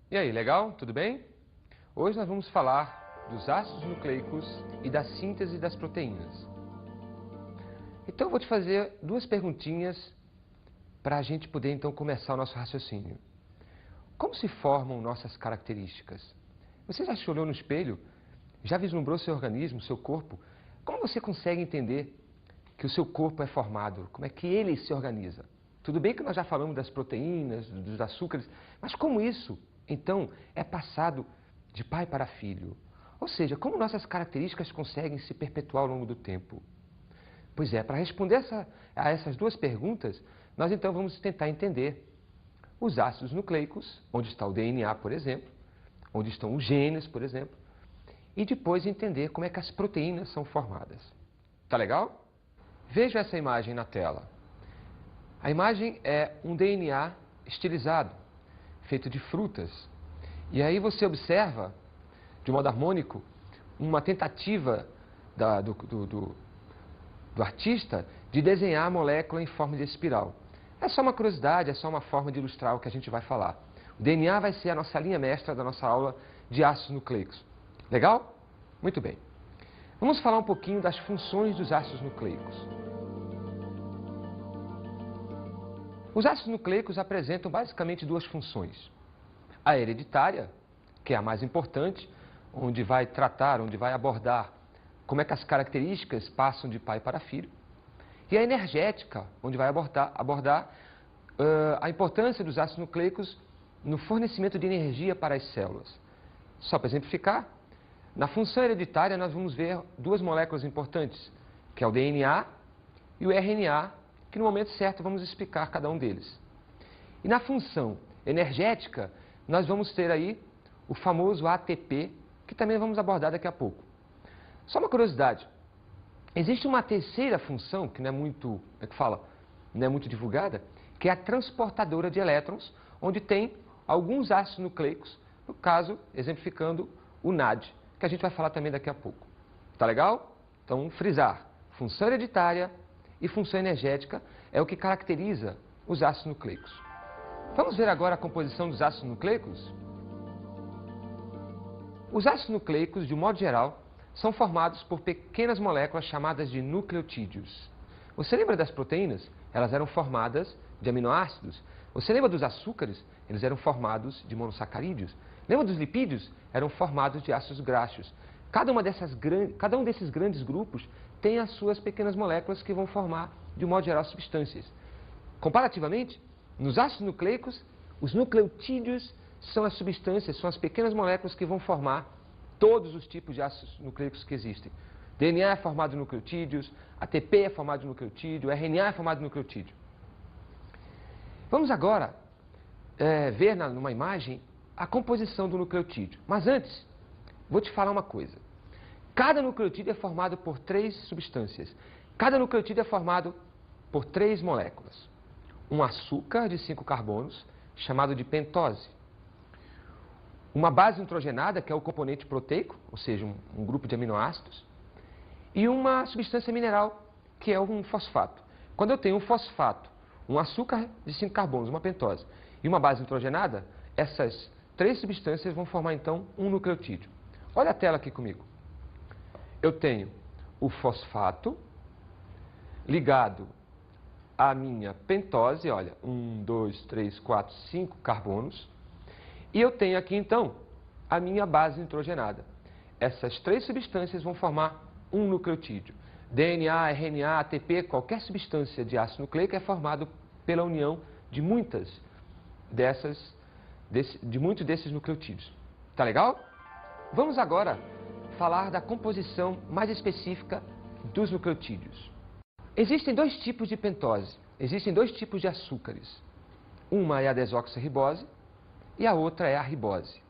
E aí, legal? Tudo bem? Hoje nós vamos falar dos ácidos nucleicos e da síntese das proteínas. Então eu vou te fazer duas perguntinhas para a gente poder então começar o nosso raciocínio. Como se formam nossas características? Você já se olhou no espelho? Já vislumbrou seu organismo, seu corpo? Como você consegue entender que o seu corpo é formado? Como é que ele se organiza? Tudo bem que nós já falamos das proteínas, dos açúcares, mas como isso, então, é passado de pai para filho? Ou seja, como nossas características conseguem se perpetuar ao longo do tempo? Pois é, para responder a essas duas perguntas, nós então vamos tentar entender os ácidos nucleicos, onde está o DNA, por exemplo, onde estão os genes, por exemplo, e depois entender como é que as proteínas são formadas. Tá legal? Veja essa imagem na tela. A imagem é um DNA estilizado, feito de frutas. E aí você observa, de modo harmônico, uma tentativa do artista de desenhar a molécula em forma de espiral. É só uma curiosidade, é só uma forma de ilustrar o que a gente vai falar. O DNA vai ser a nossa linha mestra da nossa aula de ácidos nucleicos. Legal? Muito bem. Vamos falar um pouquinho das funções dos ácidos nucleicos. Os ácidos nucleicos apresentam basicamente duas funções. A hereditária, que é a mais importante, onde vai tratar, onde vai abordar como é que as características passam de pai para filho. E a energética, onde vai abordar a importância dos ácidos nucleicos no fornecimento de energia para as células. Só para exemplificar, na função hereditária nós vamos ver duas moléculas importantes, que é o DNA e o RNA, que no momento certo vamos explicar cada um deles. E na função energética, nós vamos ter aí o famoso ATP, que também vamos abordar daqui a pouco. Só uma curiosidade, existe uma terceira função, que não é muito, não é muito divulgada, que é a transportadora de elétrons, onde tem alguns ácidos nucleicos, no caso, exemplificando o NAD, que a gente vai falar também daqui a pouco. Tá legal? Então, frisar, função hereditária e função energética é o que caracteriza os ácidos nucleicos. Vamos ver agora a composição dos ácidos nucleicos? Os ácidos nucleicos, de um modo geral, são formados por pequenas moléculas chamadas de nucleotídeos. Você lembra das proteínas? Elas eram formadas de aminoácidos. Você lembra dos açúcares? Eles eram formados de monossacarídeos. Lembra dos lipídios? Eram formados de ácidos graxos. Cada um desses grandes grupos tem as suas pequenas moléculas que vão formar, de um modo geral, substâncias. Comparativamente, nos ácidos nucleicos, os nucleotídeos são as substâncias, são as pequenas moléculas que vão formar todos os tipos de ácidos nucleicos que existem. DNA é formado de nucleotídeos, ATP é formado de nucleotídeo, RNA é formado de nucleotídeo. Vamos agora ver numa imagem a composição do nucleotídeo. Mas antes, vou te falar uma coisa. Cada nucleotídeo é formado por três substâncias. Cada nucleotídeo é formado por três moléculas. Um açúcar de 5 carbonos, chamado de pentose. Uma base nitrogenada, que é o componente proteico, ou seja, um grupo de aminoácidos. E uma substância mineral, que é um fosfato. Quando eu tenho um fosfato, um açúcar de 5 carbonos, uma pentose, e uma base nitrogenada, essas três substâncias vão formar, então, um nucleotídeo. Olha a tela aqui comigo. Eu tenho o fosfato ligado à minha pentose, olha, 1, 2, 3, 4, 5 carbonos. E eu tenho aqui, então, a minha base nitrogenada. Essas três substâncias vão formar um nucleotídeo. DNA, RNA, ATP, qualquer substância de ácido nucleico é formado pela união de muitos desses nucleotídeos. Tá legal? Vamos agora falar da composição mais específica dos nucleotídeos. Existem dois tipos de pentose, existem dois tipos de açúcares. Uma é a desoxirribose e a outra é a ribose.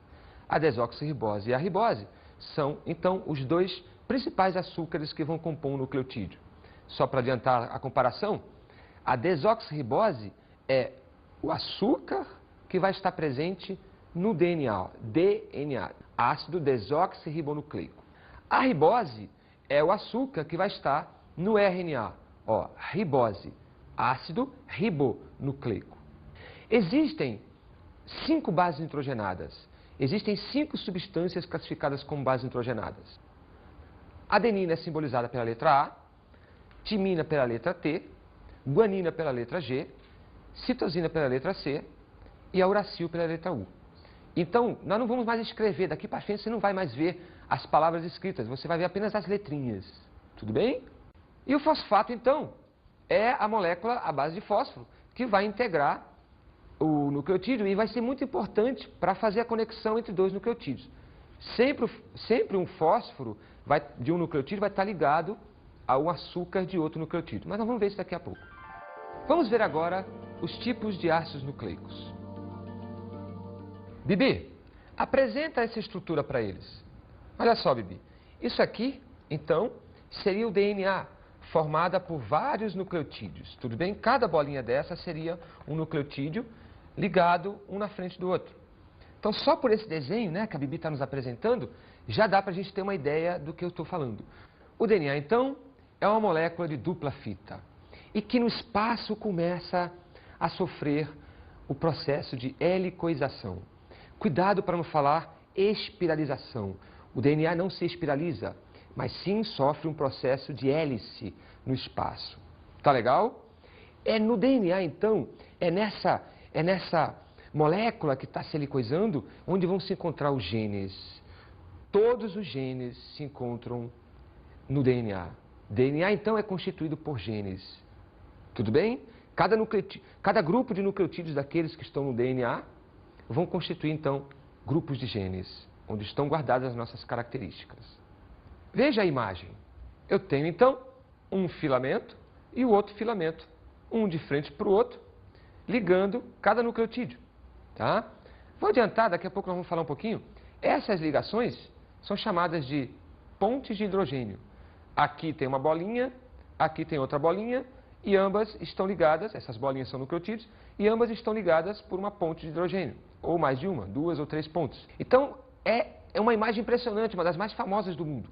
A desoxirribose e a ribose são, então, os dois principais açúcares que vão compor um nucleotídeo. Só para adiantar a comparação, a desoxirribose é o açúcar que vai estar presente no DNA, ácido desoxirribonucleico. A ribose é o açúcar que vai estar no RNA, ribose, ácido ribonucleico. Existem 5 bases nitrogenadas. Existem 5 substâncias classificadas como bases nitrogenadas. Adenina é simbolizada pela letra A, timina pela letra T, guanina pela letra G, citosina pela letra C e a uracil pela letra U. Então, nós não vamos mais escrever, daqui para frente você não vai mais ver as palavras escritas, você vai ver apenas as letrinhas, tudo bem? E o fosfato, então, é a molécula à base de fósforo, que vai integrar o nucleotídeo e vai ser muito importante para fazer a conexão entre dois nucleotídeos. Sempre um fósforo de um nucleotídeo vai estar ligado a um açúcar de outro nucleotídeo, mas nós vamos ver isso daqui a pouco. Vamos ver agora os tipos de ácidos nucleicos. Bibi, apresenta essa estrutura para eles. Olha só, Bibi. Isso aqui, então, seria o DNA, formada por vários nucleotídeos. Tudo bem? Cada bolinha dessa seria um nucleotídeo ligado um na frente do outro. Então, só por esse desenho, né, que a Bibi está nos apresentando, já dá para a gente ter uma ideia do que eu estou falando. O DNA, então, é uma molécula de dupla fita e que no espaço começa a sofrer o processo de helicoisação. Cuidado para não falar espiralização. O DNA não se espiraliza, mas sim sofre um processo de hélice no espaço. Tá legal? No DNA, então, é nessa molécula que está se helicoisando onde vão se encontrar os genes. Todos os genes se encontram no DNA. DNA, então, é constituído por genes. Tudo bem? Cada grupo de nucleotídeos daqueles que estão no DNA vão constituir, então, grupos de genes, onde estão guardadas as nossas características. Veja a imagem. Eu tenho, então, um filamento e o outro filamento, um de frente para o outro, ligando cada nucleotídeo. Tá? Vou adiantar, daqui a pouco nós vamos falar um pouquinho. Essas ligações são chamadas de pontes de hidrogênio. Aqui tem uma bolinha, aqui tem outra bolinha, e ambas estão ligadas, essas bolinhas são nucleotídeos, e ambas estão ligadas por uma ponte de hidrogênio, ou mais de uma, 2 ou 3 pontes. Então, é uma imagem impressionante, uma das mais famosas do mundo.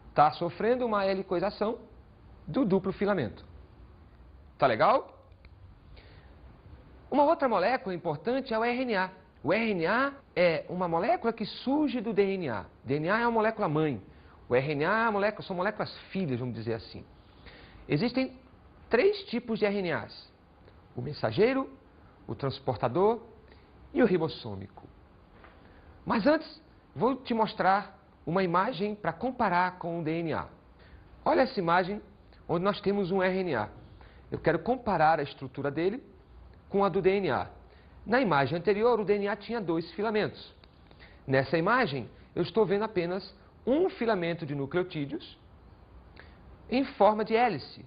Está sofrendo uma helicoisação do duplo filamento. Tá legal? Uma outra molécula importante é o RNA. O RNA é uma molécula que surge do DNA. DNA é uma molécula mãe. O RNA são moléculas filhas, vamos dizer assim. Existem 3 tipos de RNAs. O mensageiro, o transportador e o ribossômico. Mas antes, vou te mostrar uma imagem para comparar com o DNA. Olha essa imagem onde nós temos um RNA. Eu quero comparar a estrutura dele com a do DNA. Na imagem anterior, o DNA tinha 2 filamentos. Nessa imagem, eu estou vendo apenas um filamento de nucleotídeos em forma de hélice.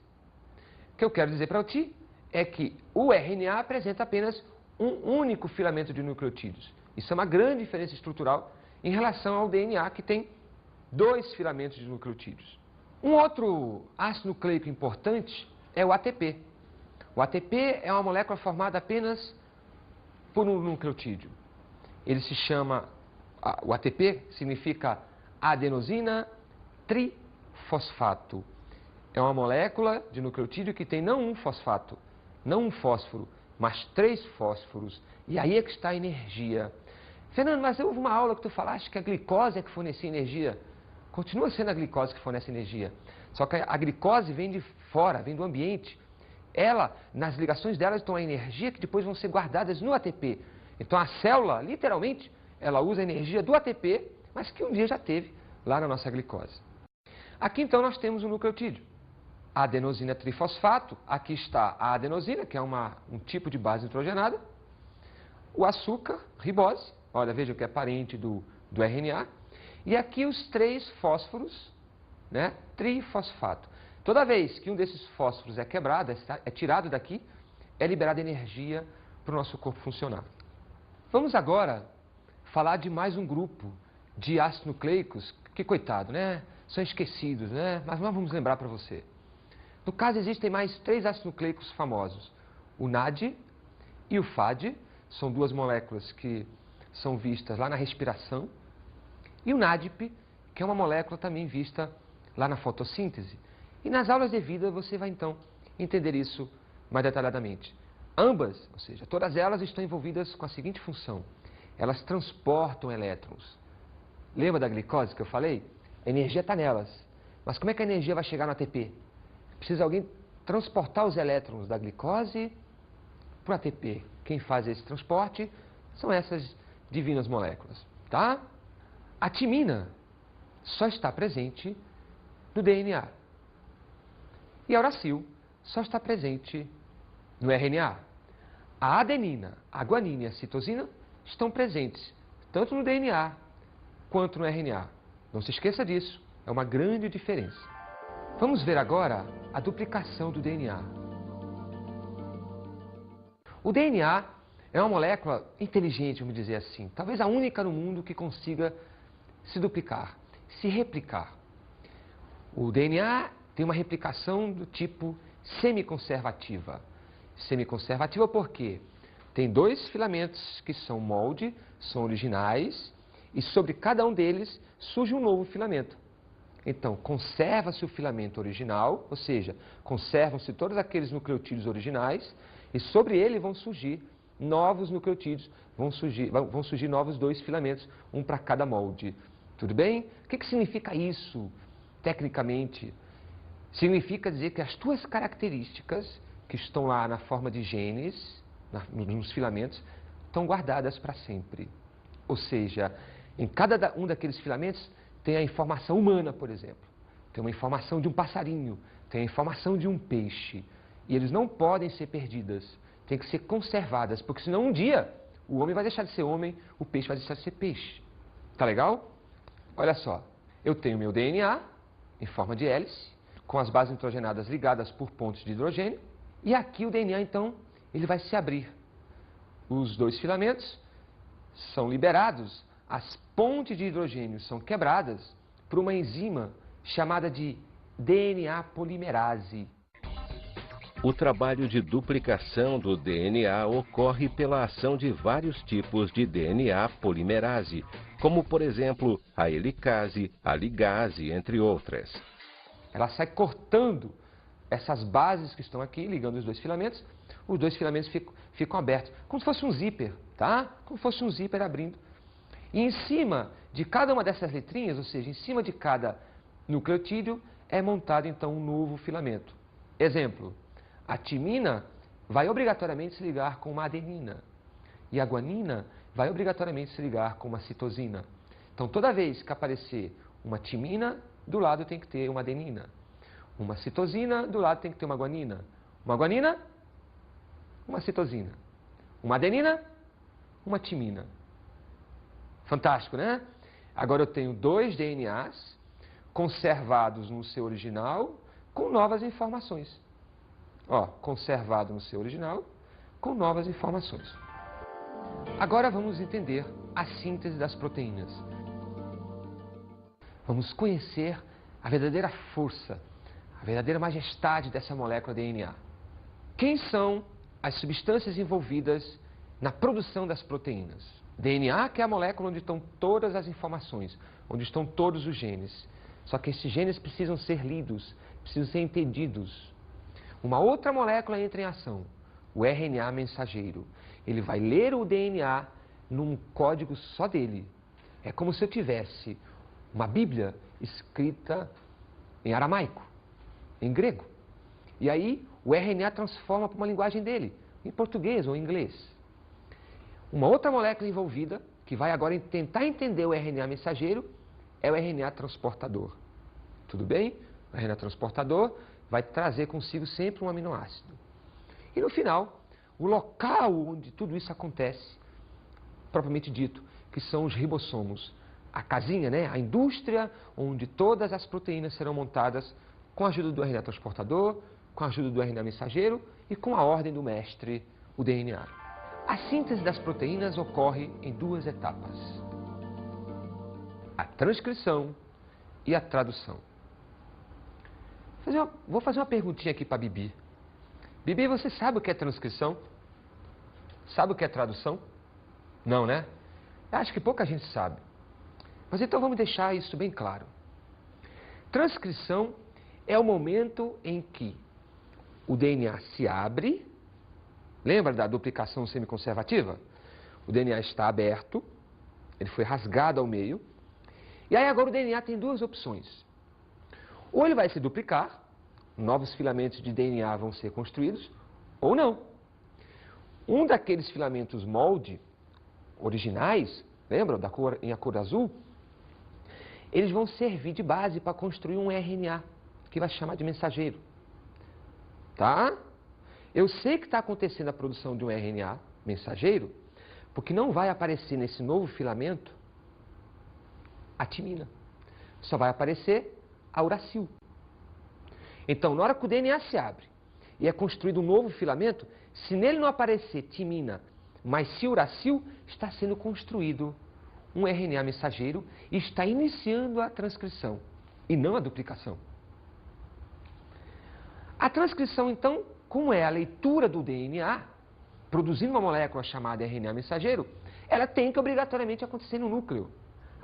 O que eu quero dizer para ti é que o RNA apresenta apenas um único filamento de nucleotídeos. Isso é uma grande diferença estrutural em relação ao DNA, que tem 2 filamentos de nucleotídeos. Um outro ácido nucleico importante é o ATP. O ATP é uma molécula formada apenas por um nucleotídeo. Ele se chama, o ATP significa adenosina trifosfato. É uma molécula de nucleotídeo que tem não um fosfato, não um fósforo, mas 3 fósforos. E aí é que está a energia. Fernando, mas houve uma aula que tu falaste que a glicose é que fornecia energia. Continua sendo a glicose que fornece energia. Só que a glicose vem de fora, vem do ambiente. Nas ligações dela estão a energia que depois vão ser guardadas no ATP. Então a célula, literalmente, ela usa a energia do ATP, mas que um dia já teve lá na nossa glicose. Aqui então nós temos um nucleotídeo. A adenosina trifosfato, aqui está a adenosina, que é um tipo de base nitrogenada. O açúcar, ribose, olha, veja que é parente do RNA. E aqui os 3 fósforos, né, trifosfato. Toda vez que um desses fósforos é quebrado, é tirado daqui, é liberada energia para o nosso corpo funcionar. Vamos agora falar de mais um grupo de ácidos nucleicos que, coitado, né, são esquecidos, né, mas nós vamos lembrar para você. No caso, existem mais 3 ácidos nucleicos famosos. O NAD e o FAD, são 2 moléculas que são vistas lá na respiração. E o NADP, que é uma molécula também vista lá na fotossíntese. E nas aulas de vida você vai então entender isso mais detalhadamente. Ambas, ou seja, todas elas estão envolvidas com a seguinte função. Elas transportam elétrons. Lembra da glicose que eu falei? A energia está nelas. Mas como é que a energia vai chegar no ATP? Precisa alguém transportar os elétrons da glicose para o ATP. Quem faz esse transporte são essas divinas moléculas, tá? A timina só está presente no DNA. E a uracil só está presente no RNA. A adenina, a guanina e a citosina estão presentes tanto no DNA quanto no RNA. Não se esqueça disso, é uma grande diferença. Vamos ver agora a duplicação do DNA. O DNA é uma molécula inteligente, vamos dizer assim, talvez a única no mundo que consiga se duplicar, se replicar. O DNA tem uma replicação do tipo semiconservativa. Semiconservativa por quê? Tem dois filamentos que são molde, são originais, e sobre cada um deles surge um novo filamento. Então, conserva-se o filamento original, ou seja, conservam-se todos aqueles nucleotídeos originais, e sobre ele vão surgir novos nucleotídeos, vão surgir novos dois filamentos, um para cada molde. Tudo bem? O que significa isso, tecnicamente? Significa dizer que as tuas características, que estão lá na forma de genes, nos filamentos, estão guardadas para sempre. Ou seja, em cada um daqueles filamentos tem a informação humana, por exemplo. Tem uma informação de um passarinho, tem a informação de um peixe. E eles não podem ser perdidas, têm que ser conservadas, porque senão um dia o homem vai deixar de ser homem, o peixe vai deixar de ser peixe. Tá legal? Olha só, eu tenho meu DNA em forma de hélice, com as bases nitrogenadas ligadas por pontos de hidrogênio, e aqui o DNA, então, ele vai se abrir. Os dois filamentos são liberados, as pontes de hidrogênio são quebradas por uma enzima chamada de DNA polimerase. O trabalho de duplicação do DNA ocorre pela ação de vários tipos de DNA polimerase, como, por exemplo, a helicase, a ligase, entre outras. Ela sai cortando essas bases que estão aqui, ligando os dois filamentos ficam abertos, como se fosse um zíper, tá? Como se fosse um zíper abrindo. E em cima de cada uma dessas letrinhas, ou seja, em cima de cada nucleotídeo, é montado então um novo filamento. Exemplo, a timina vai obrigatoriamente se ligar com uma adenina. E a guanina vai obrigatoriamente se ligar com uma citosina. Então, toda vez que aparecer uma timina, do lado tem que ter uma adenina. Uma citosina, do lado tem que ter uma guanina. Uma guanina, uma citosina. Uma adenina, uma timina. Fantástico, né? Agora eu tenho dois DNAs conservados no seu original com novas informações. Ó, conservado no seu original com novas informações. Agora vamos entender a síntese das proteínas. Vamos conhecer a verdadeira força, a verdadeira majestade dessa molécula DNA. Quem são as substâncias envolvidas na produção das proteínas? DNA, que é a molécula onde estão todas as informações, onde estão todos os genes. Só que esses genes precisam ser lidos, precisam ser entendidos. Uma outra molécula entra em ação, o RNA mensageiro. Ele vai ler o DNA num código só dele. É como se eu tivesse uma Bíblia escrita em aramaico, em grego. E aí o RNA transforma para uma linguagem dele, em português ou em inglês. Uma outra molécula envolvida, que vai agora tentar entender o RNA mensageiro, é o RNA transportador. Tudo bem? O RNA transportador vai trazer consigo sempre um aminoácido. E no final, o local onde tudo isso acontece, propriamente dito, que são os ribossomos. A casinha, né? A indústria onde todas as proteínas serão montadas com a ajuda do RNA transportador, com a ajuda do RNA mensageiro e com a ordem do mestre, o DNA. A síntese das proteínas ocorre em duas etapas: a transcrição e a tradução. Vou fazer uma perguntinha aqui para a Bibi. Bibi, você sabe o que é transcrição? Sabe o que é tradução? Não, né? Acho que pouca gente sabe. Mas então vamos deixar isso bem claro. Transcrição é o momento em que o DNA se abre Lembra da duplicação semiconservativa? O DNA está aberto, ele foi rasgado ao meio, e aí agora o DNA tem duas opções. Ou ele vai se duplicar, novos filamentos de DNA vão ser construídos, ou não. Um daqueles filamentos molde originais, lembram, em cor azul? Eles vão servir de base para construir um RNA, que vai chamar de mensageiro. Tá? Eu sei que está acontecendo a produção de um RNA mensageiro, porque não vai aparecer nesse novo filamento a timina. Só vai aparecer a uracil. Então, na hora que o DNA se abre e é construído um novo filamento, se nele não aparecer timina, mas sim uracil, está sendo construído um RNA mensageiro e está iniciando a transcrição, e não a duplicação. A transcrição, então, como é a leitura do DNA, produzindo uma molécula chamada RNA mensageiro, ela tem que obrigatoriamente acontecer no núcleo.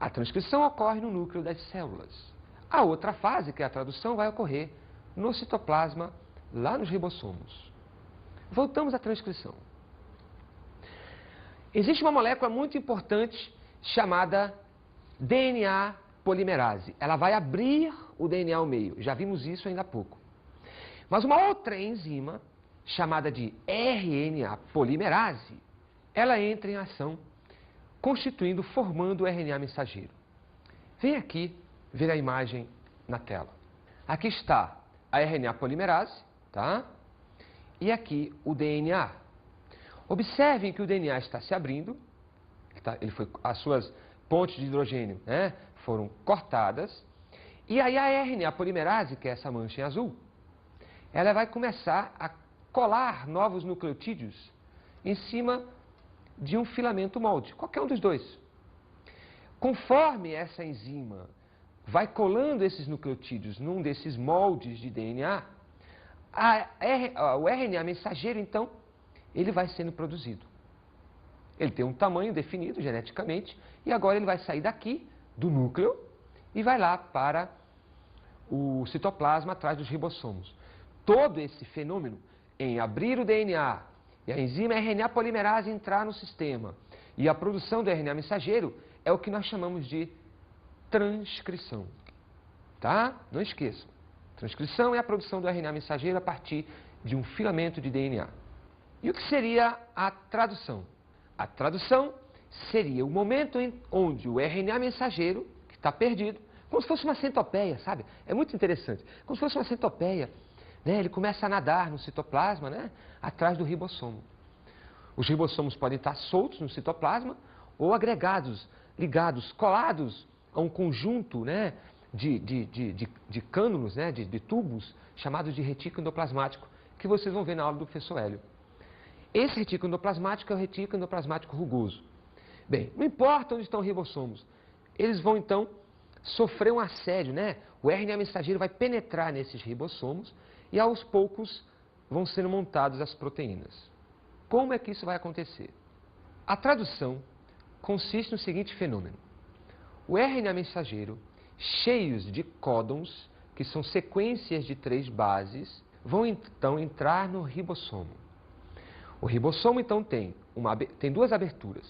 A transcrição ocorre no núcleo das células. A outra fase, que é a tradução, vai ocorrer no citoplasma, lá nos ribossomos. Voltamos à transcrição. Existe uma molécula muito importante chamada DNA polimerase. Ela vai abrir o DNA ao meio. Já vimos isso ainda há pouco. Mas uma outra enzima, chamada de RNA polimerase, ela entra em ação, formando o RNA mensageiro. Vem aqui ver a imagem na tela. Aqui está a RNA polimerase, tá? E aqui o DNA. Observem que o DNA está se abrindo, as suas pontes de hidrogênio, né, foram cortadas, e aí a RNA polimerase, que é essa mancha em azul, ela vai começar a colar novos nucleotídeos em cima de um filamento molde, qualquer um dos dois. Conforme essa enzima vai colando esses nucleotídeos num desses moldes de DNA, o RNA mensageiro, então, ele vai sendo produzido. Ele tem um tamanho definido geneticamente e agora ele vai sair daqui, do núcleo, e vai lá para o citoplasma atrás dos ribossomos. Todo esse fenômeno em abrir o DNA e a enzima RNA polimerase entrar no sistema e a produção do RNA mensageiro é o que nós chamamos de transcrição. Tá? Não esqueçam. Transcrição é a produção do RNA mensageiro a partir de um filamento de DNA. E o que seria a tradução? A tradução seria o momento onde o RNA mensageiro, que está perdido, como se fosse uma centopeia, sabe? É muito interessante. Como se fosse uma centopeia, né? Ele começa a nadar no citoplasma, né? Atrás do ribossomo. Os ribossomos podem estar soltos no citoplasma ou agregados, ligados, colados a um conjunto, né, de cânulos, né, de tubos, chamados de retículo endoplasmático, que vocês vão ver na aula do professor Hélio. Esse retículo endoplasmático é o retículo endoplasmático rugoso. Bem, não importa onde estão os ribossomos, eles vão então sofrer um assédio, né? O RNA mensageiro vai penetrar nesses ribossomos e aos poucos vão sendo montadas as proteínas. Como é que isso vai acontecer? A tradução consiste no seguinte fenômeno. O RNA mensageiro, cheios de códons, que são sequências de 3 bases, vão então entrar no ribossomo. O ribossomo então tem 2 aberturas,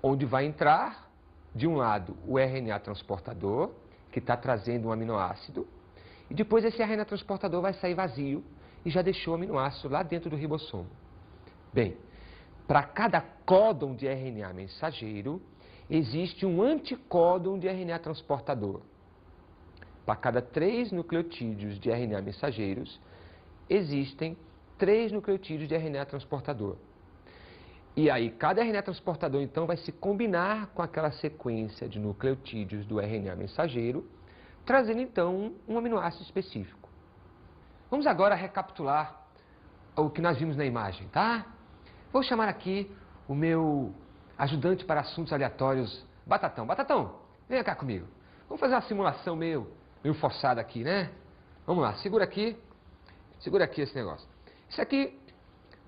onde vai entrar, de um lado, o RNA transportador, que está trazendo um aminoácido, e depois esse RNA transportador vai sair vazio e já deixou o aminoácido lá dentro do ribossomo. Bem, para cada códon de RNA mensageiro, existe um anticódon de RNA transportador. Para cada 3 nucleotídeos de RNA mensageiros, existem 3 nucleotídeos de RNA transportador. E aí, cada RNA transportador, então, vai se combinar com aquela sequência de nucleotídeos do RNA mensageiro, trazendo, então, um aminoácido específico. Vamos agora recapitular o que nós vimos na imagem, tá? Vou chamar aqui o meu ajudante para assuntos aleatórios, Batatão. Batatão, vem cá comigo. Vamos fazer uma simulação meio forçada aqui, né? Vamos lá, segura aqui esse negócio. Isso aqui,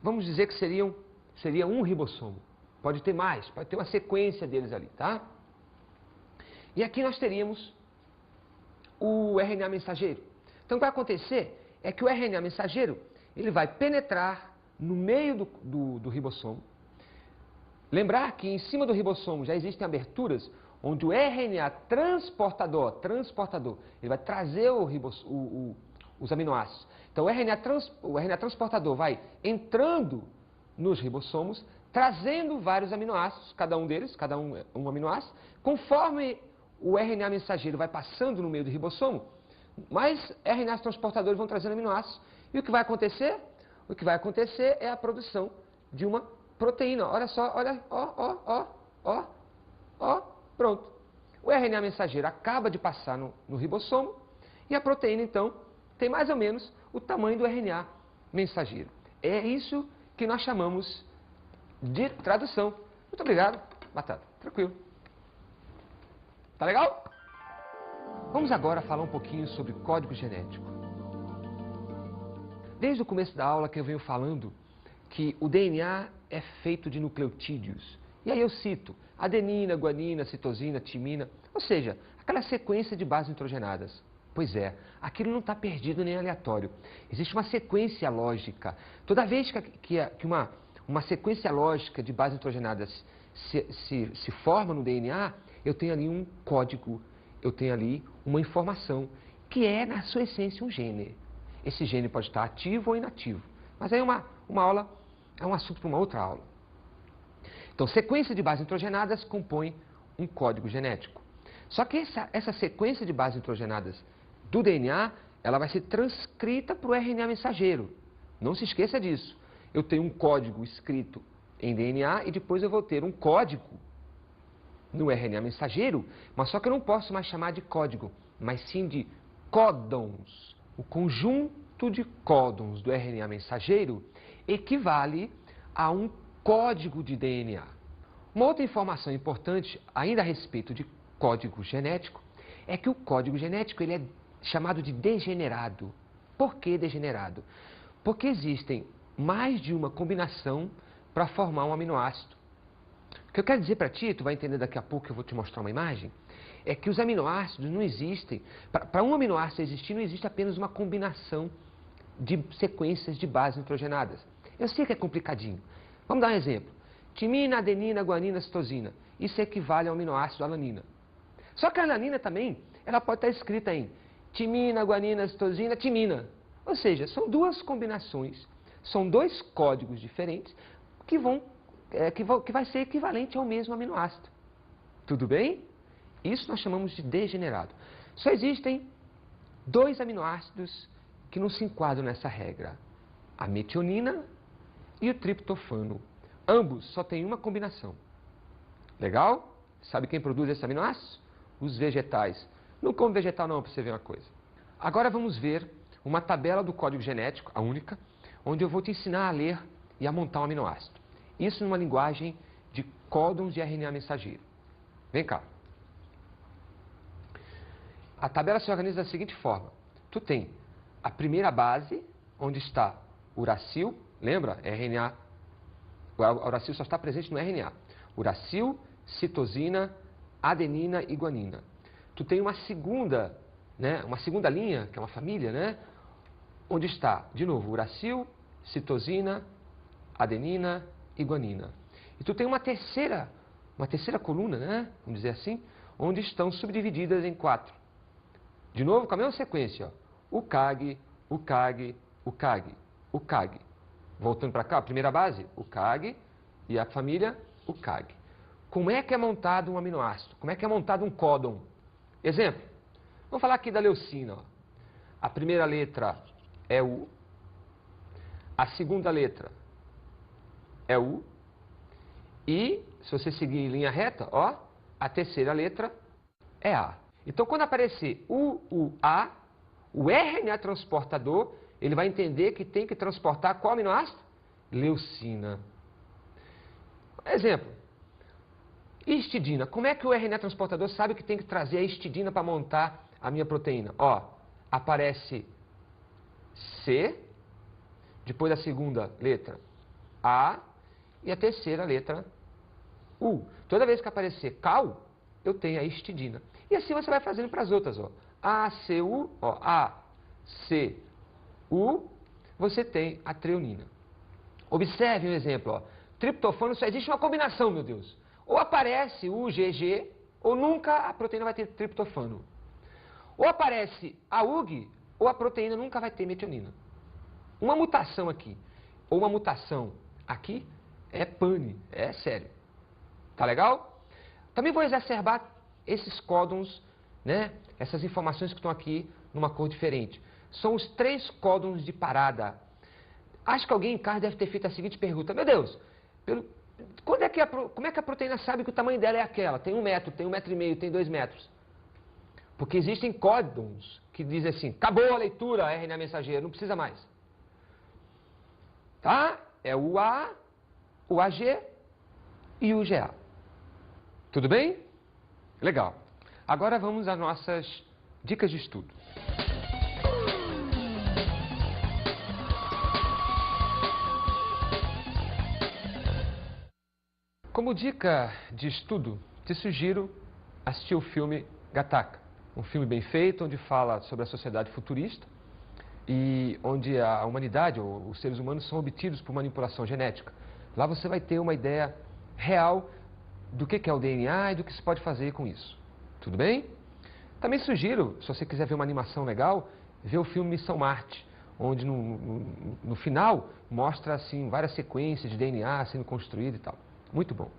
vamos dizer que seria um ribossomo. Pode ter mais, pode ter uma sequência deles ali, tá? E aqui nós teríamos o RNA mensageiro. Então, o que vai acontecer é que o RNA mensageiro, ele vai penetrar no meio do ribossomo. Lembrar que em cima do ribossomo já existem aberturas onde o RNA transportador, ele vai trazer os aminoácidos. Então o RNA transportador vai entrando nos ribossomos, trazendo vários aminoácidos, cada um deles, um aminoácido. Conforme o RNA mensageiro vai passando no meio do ribossomo, mais RNAs transportadores vão trazendo aminoácidos. E o que vai acontecer? O que vai acontecer é a produção de uma proteína. Olha só, olha, pronto. O RNA mensageiro acaba de passar no ribossomo e a proteína, então, tem mais ou menos o tamanho do RNA mensageiro. É isso que nós chamamos de tradução. Muito obrigado, Batata. Tranquilo. Tá legal? Vamos agora falar um pouquinho sobre código genético. Desde o começo da aula que eu venho falando que o DNA é feito de nucleotídeos. E aí eu cito adenina, guanina, citosina, timina, ou seja, aquela sequência de bases nitrogenadas. Pois é, aquilo não está perdido nem aleatório. Existe uma sequência lógica. Toda vez que uma sequência lógica de bases nitrogenadas se forma no DNA, eu tenho ali um código, eu tenho ali uma informação, que é, na sua essência, um gene. Esse gene pode estar ativo ou inativo. Mas aí é um assunto para uma outra aula. Então, sequência de bases nitrogenadas compõe um código genético. Só que essa sequência de bases nitrogenadas do DNA, ela vai ser transcrita para o RNA mensageiro. Não se esqueça disso. Eu tenho um código escrito em DNA e depois eu vou ter um código no RNA mensageiro, mas só que eu não posso mais chamar de código, mas sim de códons. O conjunto de códons do RNA mensageiro equivale a um código de DNA. Uma outra informação importante, ainda a respeito de código genético, é que o código genético ele é chamado de degenerado. Por que degenerado? Porque existem mais de uma combinação para formar um aminoácido. O que eu quero dizer para ti, tu vai entender daqui a pouco que eu vou te mostrar uma imagem, é que os aminoácidos não existem. Para um aminoácido existir, não existe apenas uma combinação de sequências de bases nitrogenadas. Eu sei que é complicadinho. Vamos dar um exemplo. Timina, adenina, guanina, citosina. Isso equivale ao aminoácido alanina. Só que a alanina também, ela pode estar escrita em timina, guanina, citosina, timina. Ou seja, são duas combinações, são dois códigos diferentes que vai ser equivalente ao mesmo aminoácido. Tudo bem? Isso nós chamamos de degenerado. Só existem dois aminoácidos que não se enquadram nessa regra. A metionina e o triptofano. Ambos só têm uma combinação. Legal? Sabe quem produz esse aminoácido? Os vegetais. Não come vegetal não, para você ver uma coisa. Agora vamos ver uma tabela do código genético, a única, onde eu vou te ensinar a ler e a montar um aminoácido. Isso numa linguagem de códons de RNA mensageiro. Vem cá. A tabela se organiza da seguinte forma. Tu tem a primeira base, onde está uracil, lembra? RNA. O uracil só está presente no RNA. Uracil, citosina, adenina e guanina. Tu tem uma segunda linha, que é uma família, né? Onde está, de novo, uracil, citosina, adenina e guanina. E tu tem uma terceira coluna, né? Vamos dizer assim, onde estão subdivididas em 4. De novo, com a mesma sequência, ó. O CAG, o CAG, o CAG, o CAG. Voltando para cá, a primeira base, o CAG e a família, o CAG. Como é que é montado um aminoácido? Como é que é montado um códon? Exemplo, vamos falar aqui da leucina. Ó. A primeira letra é U, a segunda letra é U, e, se você seguir em linha reta, ó, a terceira letra é A. Então, quando aparecer UA, o RNA transportador, ele vai entender que tem que transportar qual aminoácido? Leucina. Exemplo, histidina. Como é que o RNA transportador sabe que tem que trazer a histidina para montar a minha proteína? Ó, aparece C, depois da segunda letra A e a terceira letra U. Toda vez que aparecer cal, eu tenho a histidina. E assim você vai fazendo para as outras, ó. ACU, ó, ACU, você tem a treonina. Observe um exemplo, ó. Triptofano só existe uma combinação, meu Deus. Ou aparece o UGG, ou nunca a proteína vai ter triptofano. Ou aparece a UG, ou a proteína nunca vai ter metionina. Uma mutação aqui, ou uma mutação aqui, é pane, é sério. Tá legal? Também vou exacerbar esses códons, né? Essas informações que estão aqui numa cor diferente. São os 3 códons de parada. Acho que alguém em casa deve ter feito a seguinte pergunta. Meu Deus, como é que a proteína sabe que o tamanho dela é aquela? Tem 1 metro, tem 1,5 metro, tem 2 metros. Porque existem códons que dizem assim, acabou a leitura, RNA mensageiro, não precisa mais. Tá? É o A, o AG e o GA. Tudo bem? Legal. Agora vamos às nossas dicas de estudo. Como dica de estudo, te sugiro assistir o filme Gattaca. Um filme bem feito, onde fala sobre a sociedade futurista e onde a humanidade, ou os seres humanos, são obtidos por manipulação genética. Lá você vai ter uma ideia real do que é o DNA e do que se pode fazer com isso. Tudo bem? Também sugiro, se você quiser ver uma animação legal, ver o filme Missão Marte, onde no final mostra assim, várias sequências de DNA sendo construído e tal. Muito bom.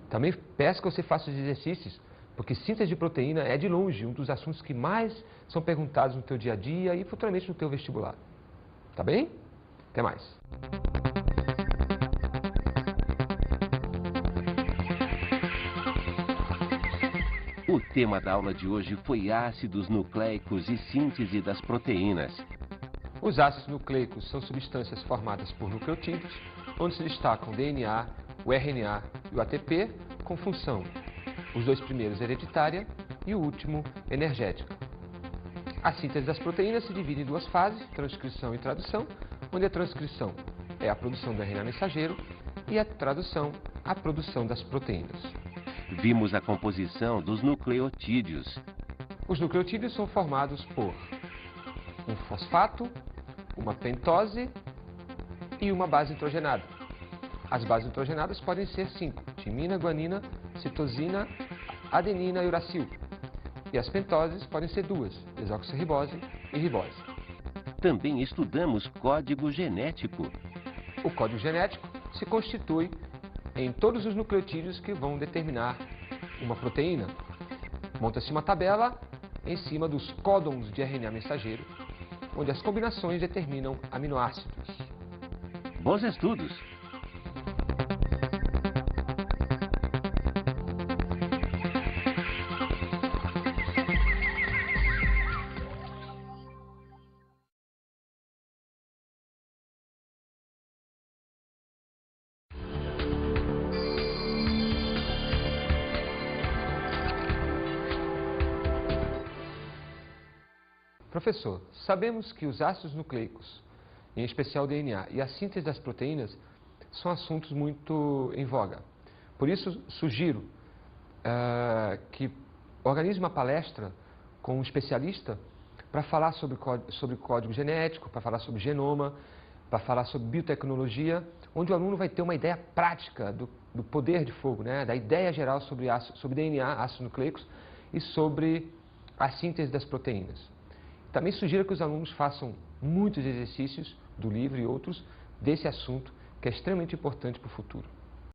Também peço que você faça os exercícios, porque síntese de proteína é de longe um dos assuntos que mais são perguntados no teu dia a dia e futuramente no teu vestibular. Tá bem? Até mais. O tema da aula de hoje foi ácidos nucleicos e síntese das proteínas. Os ácidos nucleicos são substâncias formadas por nucleotídeos, onde se destacam o DNA, o RNA e o ATP, com função, os 2 primeiros hereditária e o último energética. A síntese das proteínas se divide em 2 fases, transcrição e tradução, onde a transcrição é a produção do RNA mensageiro e a tradução, a produção das proteínas. Vimos a composição dos nucleotídeos. Os nucleotídeos são formados por um fosfato, uma pentose e uma base nitrogenada. As bases nitrogenadas podem ser 5, timina, guanina, citosina, adenina e uracil. E as pentoses podem ser 2, desoxirribose e ribose. Também estudamos código genético. O código genético se constitui em todos os nucleotídeos que vão determinar uma proteína. Monta-se uma tabela em cima dos códons de RNA mensageiro, onde as combinações determinam aminoácidos. Bons estudos! Professor, sabemos que os ácidos nucleicos, em especial o DNA, e a síntese das proteínas são assuntos muito em voga. Por isso, sugiro que organize uma palestra com um especialista para falar sobre código genético, para falar sobre genoma, para falar sobre biotecnologia, onde o aluno vai ter uma ideia prática do poder de fogo, né? Da ideia geral sobre DNA, ácidos nucleicos, e sobre a síntese das proteínas. Também sugiro que os alunos façam muitos exercícios do livro e outros desse assunto, que é extremamente importante para o futuro.